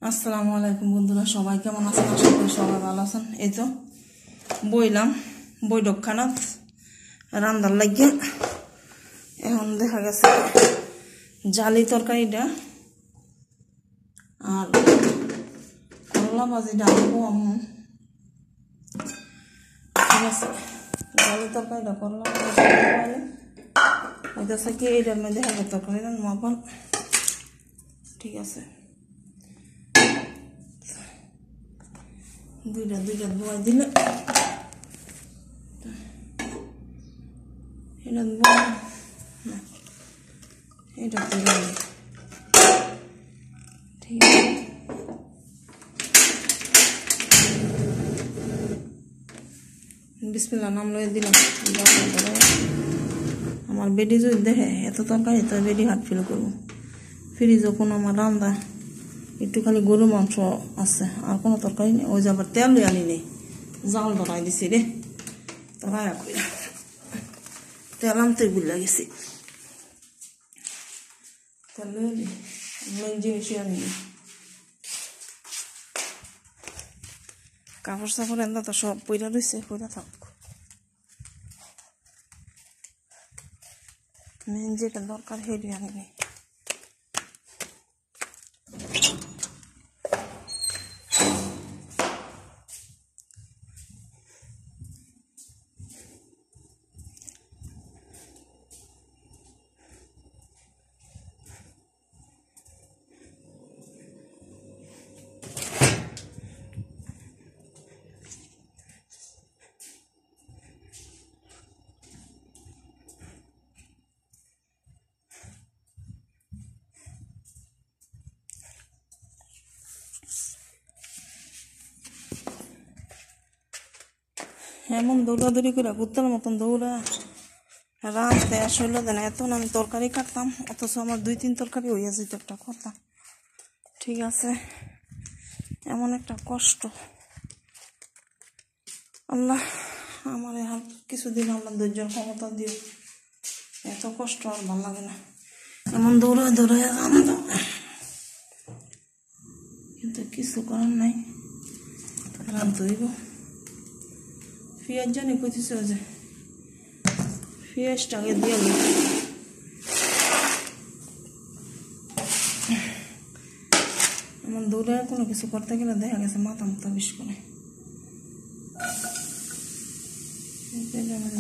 আসসালামু আলাইকুম বন্ধুরা, সবাই কেমন আছেন? আশা করি সবাই ভালো আছেন। এই তো বইলাম বৈঠকখানা রান্নার লাগিয়ে। এখন দেখা গেছে জালি তরকারিটা আর করলা ভাজিটা আনবো আমি। ঠিক আছে, জালি তরকারিটা করলা ভাজি কি এইটার মধ্যে দেখা তরকারি মাপান। ঠিক আছে, দুইটা বয় দিলে এটা এটা ঠিক আছে। বিসমিল্লাহ নাম লয়ে দিলাম। আমার বেডি যদি দেখে এত তরকারি তো বেডি হাট ফিল করবো। ফ্রিজও কোনো আমার রান্না একটু খালি গরু মাংস আছে, আর কোনো তরকারি নেই। ওই যাবার তেল লই আনি নেই, জাল ধরাই দিছি রে। তরাই তেল আনতে বুঝলা গেছি, তেল লই আনি মেন জিনিসই আনি। কাপড় চাপড় এন্দা তো সব পইরা রয়েছে, পইরা থাক। মেন যেটা দরকার হেঁটে আনি নেই। এমন দৌড়াদৌড়ি করে কুত্তার মতন দৌড়া রাঁধতে আসলে দেন। এত আমি তরকারি কাটতাম, অথচ আমার 2-3 তরকারি হইয়া যেত একটা কথা। ঠিক আছে, এমন একটা কষ্ট। আল্লাহ আমার এখন কিছুদিন আল্লাহ ধৈর্যের ক্ষমতা দিও। এত কষ্ট আর ভালো লাগে না, এমন দৌড়ায় রাঁধতাম, কিন্তু কিছু করার নাই, রাঁধতে হইব। পেঁয়াজ জানি কইতেছে যে পেঁয়াজটাকে দিয়ে এমন দৌড়ে কোনো কিছু করতে গেলে দেখা গেছে মাথা বিষ করে।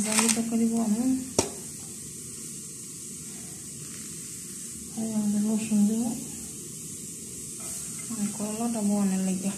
জালি তরকারি আমি রসুন দেবো, করলাটা বোনের লেগে।